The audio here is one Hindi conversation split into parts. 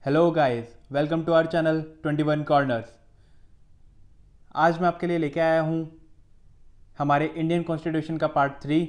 Hello guys, welcome to our channel 21 corners. आज मैं आपके लिए लेके आया हूँ हमारे इंडियन कॉन्स्टिट्यूशन का पार्ट 3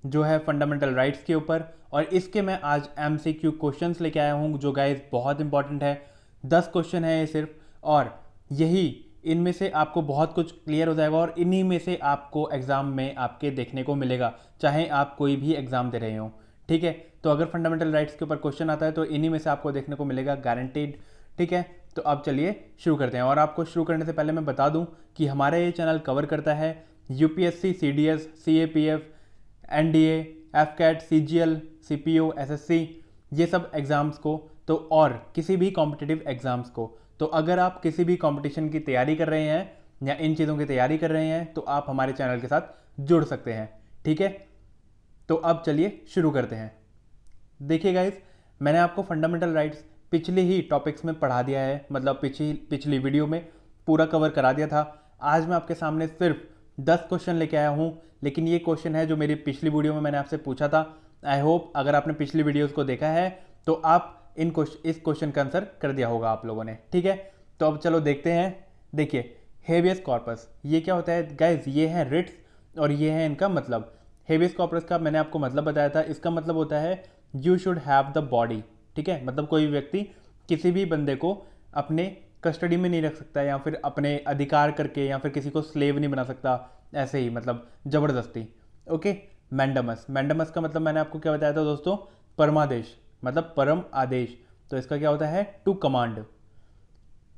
जो है फंडामेंटल राइट्स के ऊपर। और इसके मैं आज एमसीक्यू क्वेश्चंस लेके आया हूँ जो गाइस बहुत इंपॉर्टेंट है। 10 क्वेश्चन है ये सिर्फ, और यही इनमें से आपको बहुत कुछ क्लियर हो जाएगा और इन्हीं में से आपको एग्ज़ाम में आपके देखने को मिलेगा, चाहे आप कोई भी एग्ज़ाम दे रहे हो। ठीक है, तो अगर फंडामेंटल राइट्स के ऊपर क्वेश्चन आता है तो इन्हीं में से आपको देखने को मिलेगा, गारंटीड। ठीक है, तो अब चलिए शुरू करते हैं। और आपको शुरू करने से पहले मैं बता दूं कि हमारा ये चैनल कवर करता है UPSC, CDS, CAPF, NDA, AFCAT, CGL, CPO, SSC, ये सब एग्ज़ाम्स को, तो और किसी भी कॉम्पिटिटिव एग्ज़ाम्स को। तो अगर आप किसी भी कंपटीशन की तैयारी कर रहे हैं या इन चीज़ों की तैयारी कर रहे हैं तो आप हमारे चैनल के साथ जुड़ सकते हैं। ठीक है, तो अब चलिए शुरू करते हैं। देखिए गाइस, मैंने आपको फंडामेंटल राइट्स पिछले ही टॉपिक्स में पढ़ा दिया है, मतलब पिछली वीडियो में पूरा कवर करा दिया था। आज मैं आपके सामने सिर्फ 10 क्वेश्चन लेके आया हूँ, लेकिन ये क्वेश्चन है जो मेरी पिछली वीडियो में मैंने आपसे पूछा था। आई होप अगर आपने पिछली वीडियोस को देखा है तो आप इस क्वेश्चन का आंसर कर दिया होगा आप लोगों ने। ठीक है, तो अब चलो देखते हैं। देखिए, हेबियस कॉर्पस ये क्या होता है गाइज? ये है रिट्स और ये है इनका मतलब। हेबियस कॉर्पस का मैंने आपको मतलब बताया था। इसका मतलब होता है you should have the body. ठीक है, मतलब कोई व्यक्ति किसी भी बंदे को अपने कस्टडी में नहीं रख सकता या फिर अपने अधिकार करके या फिर किसी को स्लेव नहीं बना सकता ऐसे ही, मतलब ज़बरदस्ती। ओके, मैंडमस, मैंडमस का मतलब मैंने आपको क्या बताया था दोस्तों? परमादेश, मतलब परम आदेश। तो इसका क्या होता है? To command.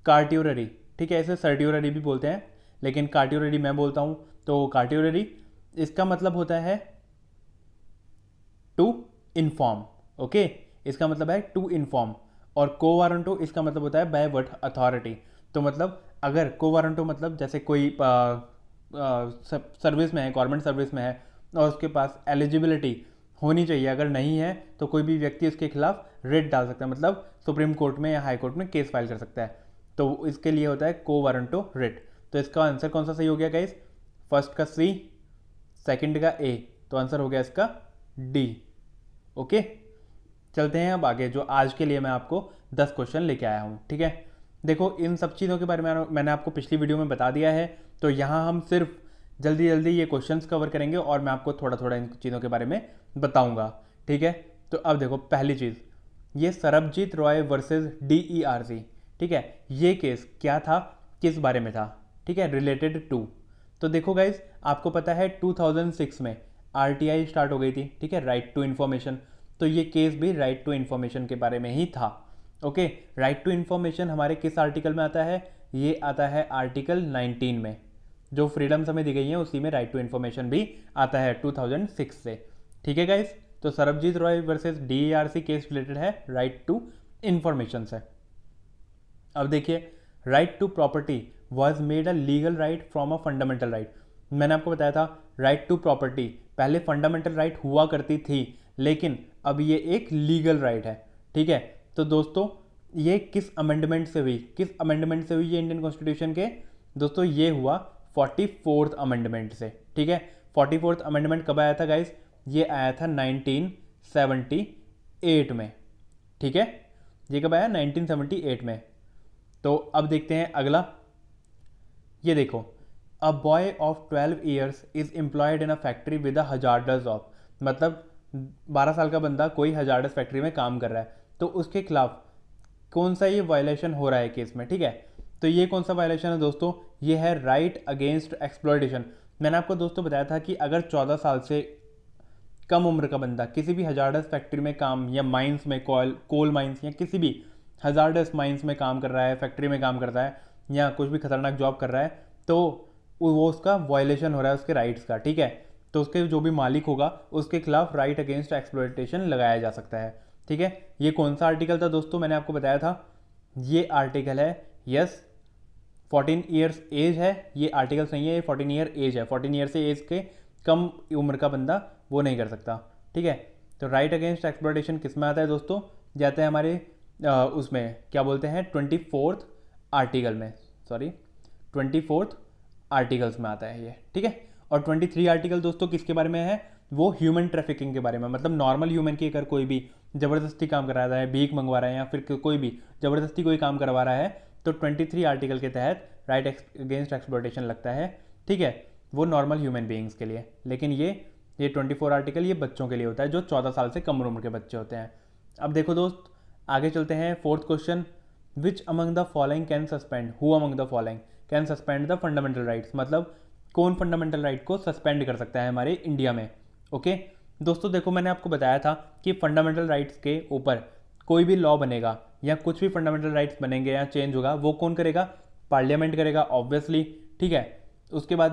कार्ट्यूररी, ठीक है, इसे सर्ट्यूररी भी बोलते हैं, लेकिन कार्ट्यूररी मैं बोलता हूँ। तो कार्ट्यूररी इसका मतलब होता है टू इन्फॉर्म। ओके, इसका मतलब है टू इन्फॉर्म। और को वारंटो इसका मतलब होता है बाय व्हाट अथॉरिटी। तो मतलब अगर को वारंटो मतलब जैसे कोई सर्विस में है, गवर्नमेंट सर्विस में है और उसके पास एलिजिबिलिटी होनी चाहिए, अगर नहीं है तो कोई भी व्यक्ति उसके खिलाफ रिट डाल सकता है, मतलब सुप्रीम कोर्ट में या हाई कोर्ट में केस फाइल कर सकता है। तो इसके लिए होता है को वारंटो रिट। तो इसका आंसर कौन सा सही हो गया गाइस? फर्स्ट का सी, सेकंड का ए, तो आंसर हो गया इसका डी। ओके, चलते हैं अब आगे, जो आज के लिए मैं आपको 10 क्वेश्चन लेके आया हूँ। ठीक है, देखो इन सब चीज़ों के बारे में मैंने आपको पिछली वीडियो में बता दिया है, तो यहाँ हम सिर्फ जल्दी जल्दी ये क्वेश्चंस कवर करेंगे और मैं आपको थोड़ा थोड़ा इन चीज़ों के बारे में बताऊंगा। ठीक है, तो अब देखो पहली चीज़, ये सरबजीत रॉय वर्सेस DERC। ठीक है, ये केस क्या था, किस बारे में था? ठीक है, रिलेटेड टू। तो देखो गाइज, आपको पता है 2006 में RTI स्टार्ट हो गई थी। ठीक है, राइट टू इन्फॉर्मेशन। तो ये केस भी राइट टू इन्फॉर्मेशन के बारे में ही था। ओके, राइट टू इन्फॉर्मेशन हमारे किस आर्टिकल में आता है? ये आता है आर्टिकल 19 में। जो फ्रीडम्स हमें दी गई हैं उसी में राइट टू इन्फॉर्मेशन भी आता है 2006 से। ठीक है गाइस, तो Sarabjit Roy versus DERC case related है राइट टू इन्फॉर्मेशन से। अब देखिए, right to property was made a legal right from a fundamental right. मैंने आपको बताया था राइट टू प्रॉपर्टी पहले फंडामेंटल राइट हुआ करती थी, लेकिन अब ये एक लीगल राइट है। ठीक है, तो दोस्तों ये किस अमेंडमेंट से हुई? किस अमेंडमेंट से हुई ये इंडियन कॉन्स्टिट्यूशन के? दोस्तों ये हुआ 44th अमेंडमेंट से। ठीक है, 44th अमेंडमेंट कब आया था गाइस? ये आया था 1978 में। ठीक है, ये कब आया? 1978 में। तो अब देखते हैं अगला। ये देखो, a boy of 12 years is employed in a factory with a hazardous job. मतलब 12 साल का बंदा कोई हजार्डस फैक्ट्री में काम कर रहा है, तो उसके खिलाफ कौन सा ये वायलेशन हो रहा है केस में? ठीक है, तो ये कौन सा वायलेशन है दोस्तों? ये है राइट अगेंस्ट एक्सप्लॉयटेशन। मैंने आपको दोस्तों बताया था कि अगर 14 साल से कम उम्र का बंदा किसी भी हजार्डस फैक्ट्री में काम, या माइंस में, कोल माइंस या किसी भी हजार्डस माइंस में काम कर रहा है, फैक्ट्री में काम करता है या कुछ भी खतरनाक जॉब कर रहा है, तो वो उसका वायलेशन हो रहा है उसके राइट्स का। ठीक है, तो उसके जो भी मालिक होगा उसके खिलाफ राइट अगेंस्ट एक्सप्लॉयटेशन लगाया जा सकता है। ठीक है, ये कौन सा आर्टिकल था दोस्तों? मैंने आपको बताया था ये आर्टिकल है, यस, 14 ईयर्स एज है। ये आर्टिकल सही है, ये 14 ईयर एज है। 14 ईयर से एज के कम उम्र का बंदा वो नहीं कर सकता। ठीक है, तो राइट अगेंस्ट एक्सप्लॉयटेशन किस में आता है दोस्तों? जाते हैं हमारे उसमें क्या बोलते हैं 24th आर्टिकल में, सॉरी 24th आर्टिकल्स में आता है ये। ठीक है, और 23 आर्टिकल दोस्तों किसके बारे में है? वो ह्यूमन ट्रैफिकिंग के बारे में, मतलब नॉर्मल ह्यूमन की अगर कोई भी ज़बरदस्ती काम करा रहा है, भीख मंगवा रहा है या फिर कोई भी ज़बरदस्ती कोई काम करवा रहा है, तो 23 आर्टिकल के तहत राइट अगेंस्ट एक्सप्लॉयटेशन लगता है, ठीक है, वो नॉर्मल ह्यूमन बीइंग्स के लिए। लेकिन ये 24 आर्टिकल ये बच्चों के लिए होता है जो 14 साल से कम उम्र के बच्चे होते हैं। अब देखो दोस्त, आगे चलते हैं। Fourth question, which among the following can suspend, who among the following can suspend the fundamental rights, मतलब कौन फंडामेंटल राइट को सस्पेंड कर सकता है हमारे इंडिया में। ओके दोस्तों, देखो मैंने आपको बताया था कि फंडामेंटल राइट्स के ऊपर कोई भी लॉ बनेगा या कुछ भी फंडामेंटल राइट्स बनेंगे या चेंज होगा, वो कौन करेगा? पार्लियामेंट करेगा ऑब्वियसली, ठीक है। उसके बाद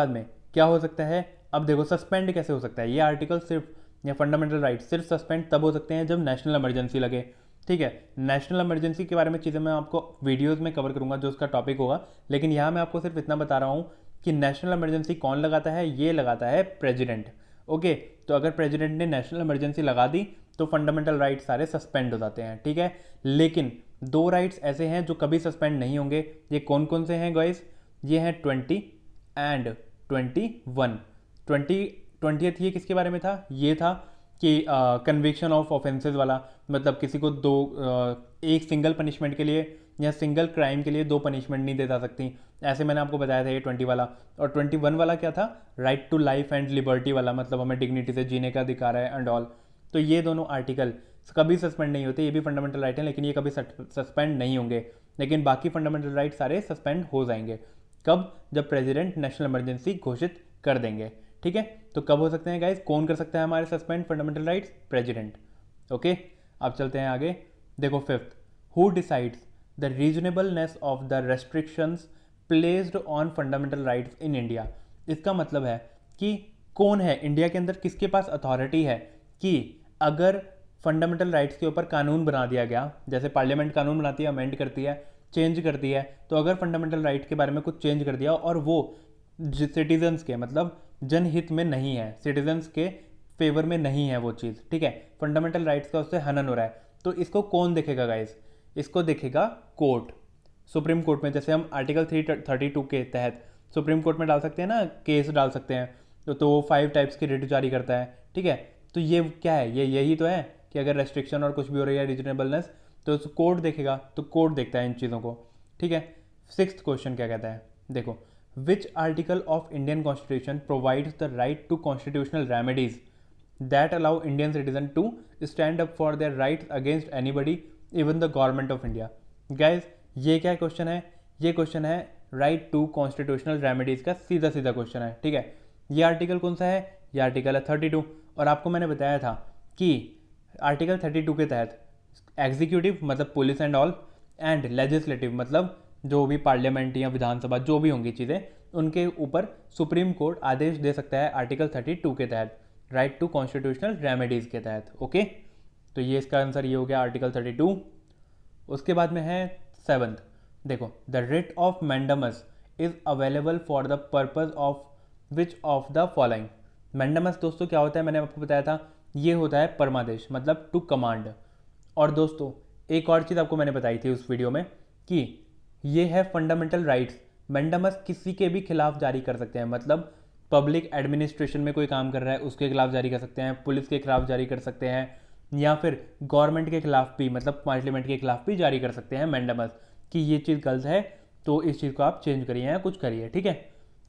में क्या हो सकता है? अब देखो सस्पेंड कैसे हो सकता है, ये आर्टिकल सिर्फ या फंडामेंटल राइट सिर्फ सस्पेंड तब हो सकते हैं जब नेशनल इमरजेंसी लगे, ठीक है। नेशनल इमरजेंसी के बारे में चीज़ें मैं आपको वीडियोस में कवर करूंगा जो उसका टॉपिक होगा, लेकिन यहाँ मैं आपको सिर्फ इतना बता रहा हूँ कि नेशनल इमरजेंसी कौन लगाता है? ये लगाता है प्रेसिडेंट। ओके, तो अगर प्रेसिडेंट ने नेशनल इमरजेंसी लगा दी तो फंडामेंटल राइट्स सारे सस्पेंड हो जाते हैं, ठीक है। लेकिन 2 राइट्स ऐसे हैं जो कभी सस्पेंड नहीं होंगे। ये कौन कौन से हैं गाइस? ये हैं 20 एंड 21। 20th ये किसके बारे में था? ये था कि कन्विक्शन ऑफ ऑफेंसेस वाला, मतलब किसी को एक सिंगल पनिशमेंट के लिए या सिंगल क्राइम के लिए 2 पनिशमेंट नहीं दे जा सकती, ऐसे मैंने आपको बताया था ये 20 वाला। और 21 वाला क्या था? Right to life and liberty वाला, मतलब हमें डिग्निटी से जीने का अधिकार है एंड ऑल। तो ये दोनों आर्टिकल कभी सस्पेंड नहीं होते, ये भी फंडामेंटल राइट हैं लेकिन ये कभी सस्पेंड नहीं होंगे। लेकिन बाकी फंडामेंटल राइट सारे सस्पेंड हो जाएंगे। कब? जब प्रेसिडेंट नेशनल इमरजेंसी घोषित कर देंगे, ठीक है। तो कब हो सकते हैं गाइस? कौन कर सकता है हमारे suspend fundamental rights? President. Okay, अब चलते हैं आगे। देखो 5th, who decides the reasonableness of the restrictions placed on fundamental rights in India. इसका मतलब है कि कौन है इंडिया के अंदर, किसके पास अथॉरिटी है कि अगर फंडामेंटल राइट्स के ऊपर कानून बना दिया गया, जैसे पार्लियामेंट कानून बनाती है, अमेंड करती है, चेंज करती है, तो अगर फंडामेंटल राइट के बारे में कुछ चेंज कर दिया और वो सिटीजन्स के, मतलब जनहित में नहीं है, सिटीजन्स के फेवर में नहीं है वो चीज़, ठीक है, फंडामेंटल राइट्स का उससे हनन हो रहा है, तो इसको कौन देखेगा गाइस? इसको देखेगा कोर्ट, सुप्रीम कोर्ट में। जैसे हम आर्टिकल 332 के तहत सुप्रीम कोर्ट में डाल सकते हैं ना, केस डाल सकते हैं, तो वो 5 टाइप्स की रिट जारी करता है, ठीक है। तो ये क्या है? ये यही तो है कि अगर रेस्ट्रिक्शन और कुछ भी हो रही है, रीजनेबलनेस, तो कोर्ट देखेगा, तो कोर्ट देखता है इन चीज़ों को, ठीक है। 6th क्वेश्चन क्या कहता है? देखो, which article of Indian constitution provides the right to constitutional remedies that allow Indian citizen to stand up for their rights against anybody even the government of India. Guys, ये क्या क्वेश्चन है? ये क्वेश्चन है राइट टू कॉन्स्टिट्यूशनल रेमेडीज का, सीधा सीधा क्वेश्चन है, ठीक है। ये आर्टिकल कौन सा है? ये आर्टिकल है 32। और आपको मैंने बताया था कि आर्टिकल 32 के तहत एग्जीक्यूटिव मतलब police and all, and legislative मतलब जो भी पार्लियामेंट या विधानसभा जो भी होंगी चीज़ें, उनके ऊपर सुप्रीम कोर्ट आदेश दे सकता है आर्टिकल 32 के तहत, राइट टू कॉन्स्टिट्यूशनल रेमेडीज के तहत। ओके, तो ये इसका आंसर ये हो गया आर्टिकल 32। उसके बाद में है 7th, देखो, the writ of mandamus is available for the purpose of which of the following. Mandamus दोस्तों क्या होता है? मैंने आपको बताया था, ये होता है परमादेश, मतलब टू कमांड। और दोस्तों एक और चीज़ आपको मैंने बताई थी उस वीडियो में कि ये है फंडामेंटल राइट्स। मैंडमस किसी के भी खिलाफ जारी कर सकते हैं, मतलब पब्लिक एडमिनिस्ट्रेशन में कोई काम कर रहा है उसके खिलाफ जारी कर सकते हैं, पुलिस के खिलाफ जारी कर सकते हैं, या फिर गवर्नमेंट के खिलाफ भी, मतलब पार्लियामेंट के खिलाफ भी जारी कर सकते हैं मैंडमस, कि ये चीज़ गलत है तो इस चीज़ को आप चेंज करिए या कुछ करिए, ठीक है।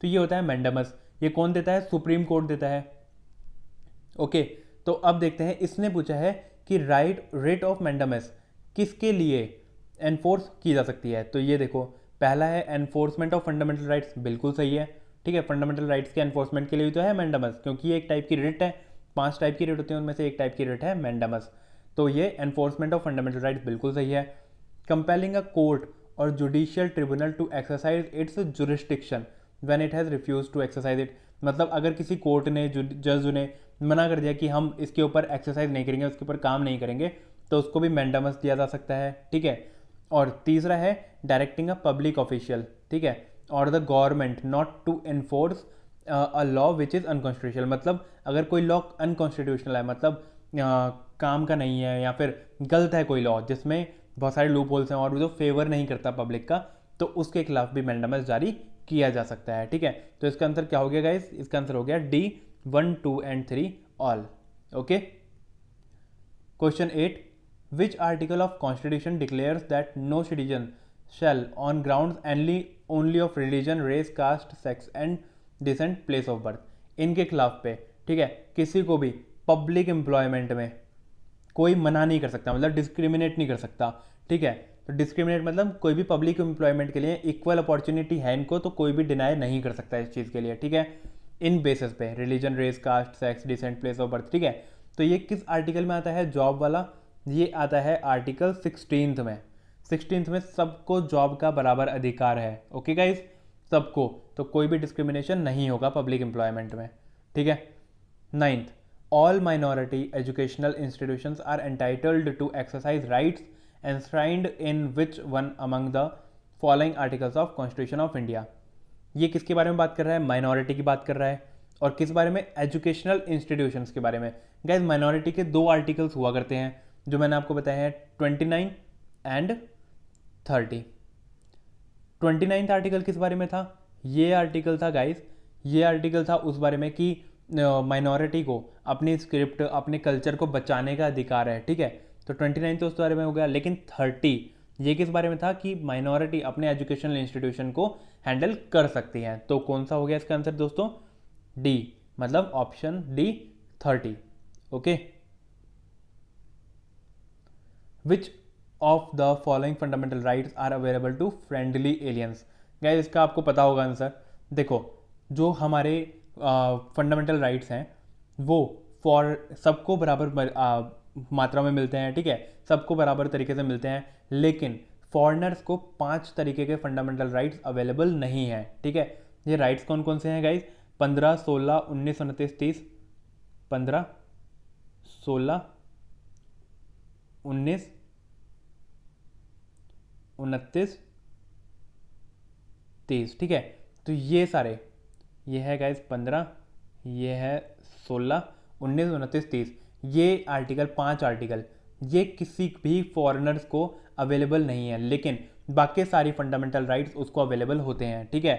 तो ये होता है मैंडमस। ये कौन देता है? सुप्रीम कोर्ट देता है। ओके, तो अब देखते हैं, इसने पूछा है कि रिट ऑफ मैंडमस किसके लिए एनफोर्स की जा सकती है। तो ये देखो, पहला है एनफोर्समेंट ऑफ फंडामेंटल राइट्स, बिल्कुल सही है, ठीक है। फंडामेंटल राइट्स के एनफोर्समेंट के लिए भी तो है मैंडमस, क्योंकि ये एक टाइप की रिट है, 5 टाइप की रिट होती है, उनमें से एक टाइप की रिट है मैंडमस। तो ये एनफोर्समेंट ऑफ फंडामेंटल राइट्स बिल्कुल सही है। कंपेलिंग अ कोर्ट और judicial tribunal to exercise its jurisdiction when it has refuse to exercise it, मतलब अगर किसी कोर्ट ने, जज ने मना कर दिया कि हम इसके ऊपर एक्सरसाइज नहीं करेंगे, उसके ऊपर काम नहीं करेंगे, तो उसको भी मैंडमस दिया जा सकता है, ठीक है। और तीसरा है डायरेक्टिंग अ पब्लिक ऑफिशियल, ठीक है, और the government not to enforce a law which is unconstitutional, मतलब अगर कोई लॉ अनकॉन्स्टिट्यूशनल है, मतलब काम का नहीं है या फिर गलत है कोई लॉ जिसमें बहुत सारे लूप होल्स हैं और जो फेवर नहीं करता पब्लिक का, तो उसके खिलाफ भी मैंडमस जारी किया जा सकता है, ठीक है। तो इसका आंसर क्या हो गया गाइस, इसका आंसर हो गया D 1, 2 and 3 all. Okay. Question 8, which article of constitution declares that no citizen shall on ground only of religion, race, caste, sex and descent, place of birth, इनके खिलाफ पे, ठीक है, किसी को भी पब्लिक एम्प्लॉयमेंट में कोई मना नहीं कर सकता, मतलब डिस्क्रिमिनेट नहीं कर सकता, ठीक है। तो डिस्क्रिमिनेट मतलब कोई भी पब्लिक एम्प्लॉयमेंट के लिए इक्वल अपॉर्चुनिटी है इनको, तो कोई भी डिनाई नहीं कर सकता इस चीज़ के लिए, ठीक है, इन बेसिस पे, religion, race, caste, sex, descent, place of birth, ठीक है। तो ये किस आर्टिकल में आता है, जॉब वाला, ये आता है आर्टिकल 16 में। 16 में सबको जॉब का बराबर अधिकार है, ओके गाइज, सबको, तो कोई भी डिस्क्रिमिनेशन नहीं होगा पब्लिक एम्प्लॉयमेंट में, ठीक है। 9th, all minority educational institutions are entitled to exercise rights enshrined in which one among the following articles of Constitution of India। ये किसके बारे में बात कर रहा है, माइनॉरिटी की बात कर रहा है, और किस बारे में, एजुकेशनल इंस्टीट्यूशंस के बारे में। गाइज माइनॉरिटी के 2 आर्टिकल्स हुआ करते हैं जो मैंने आपको बताया है, 29 एंड 30। 29th आर्टिकल किस बारे में था, ये आर्टिकल था गाइज, ये आर्टिकल था उस बारे में कि माइनॉरिटी को अपनी स्क्रिप्ट, अपने कल्चर को बचाने का अधिकार है, ठीक है। तो 29 तो उस बारे में हो गया, लेकिन 30 ये किस बारे में था कि माइनॉरिटी अपने एजुकेशनल इंस्टीट्यूशन को हैंडल कर सकती हैं। तो कौन सा हो गया इसका आंसर दोस्तों, डी, मतलब option D 30। Okay. Which of the following fundamental rights are available to friendly aliens. Guys इसका आपको पता होगा आंसर। देखो जो हमारे फंडामेंटल राइट्स हैं वो फॉर सबको बराबर मात्रा में मिलते हैं, ठीक है, सबको बराबर तरीके से मिलते हैं, लेकिन फॉरेनर्स को 5 तरीके के फंडामेंटल राइट्स अवेलेबल नहीं है, ठीक है। ये राइट्स कौन कौन से हैं गाइज, 15, 16, 19, 29, 30, 15, 16, 19, 29, 30, ठीक है। तो ये सारे, ये है गाइज 15, ये है 16, 19, 29, 30, ये आर्टिकल 5 आर्टिकल ये किसी भी फॉरेनर्स को अवेलेबल नहीं है, लेकिन बाकी सारी फंडामेंटल राइट्स उसको अवेलेबल होते हैं, ठीक है।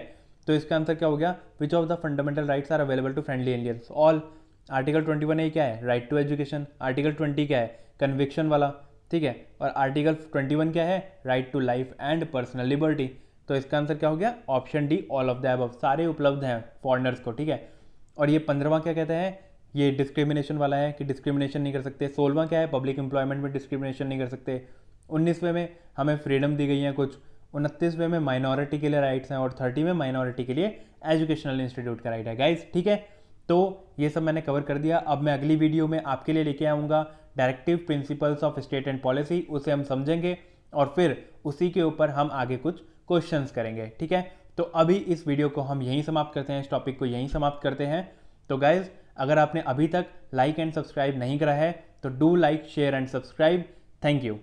तो इसका आंसर क्या हो गया, which of the fundamental rights are available to friendly aliens, all. Article 21 क्या है, राइट टू एजुकेशन। आर्टिकल 20 क्या है, कन्विक्शन वाला, ठीक है। और आर्टिकल 21 क्या है, right to life and personal liberty. तो इसका आंसर क्या हो गया, option D, all of the above, सारे उपलब्ध हैं फॉरेनर्स को, ठीक है। और ये 15वां क्या कहते हैं, ये डिस्क्रिमिनेशन वाला है कि डिस्क्रिमिनेशन नहीं कर सकते। 16वां क्या है, पब्लिक एम्प्लॉयमेंट में डिस्क्रिमिनेशन नहीं कर सकते। 19वें में हमें फ्रीडम दी गई है कुछ। 29वें में माइनॉरिटी के लिए राइट्स हैं, और 30 में माइनॉरिटी के लिए एजुकेशनल इंस्टीट्यूट का राइट है गाइज, ठीक है। तो ये सब मैंने कवर कर दिया। अब मैं अगली वीडियो में आपके लिए लेके आऊँगा directive principles of state and policy, उसे हम समझेंगे और फिर उसी के ऊपर हम आगे कुछ क्वेश्चंस करेंगे, ठीक है। तो अभी इस वीडियो को हम यहीं समाप्त करते हैं, इस टॉपिक को यहीं समाप्त करते हैं। तो गाइज अगर आपने अभी तक लाइक एंड सब्सक्राइब नहीं करा है तो do like, share and subscribe. Thank you.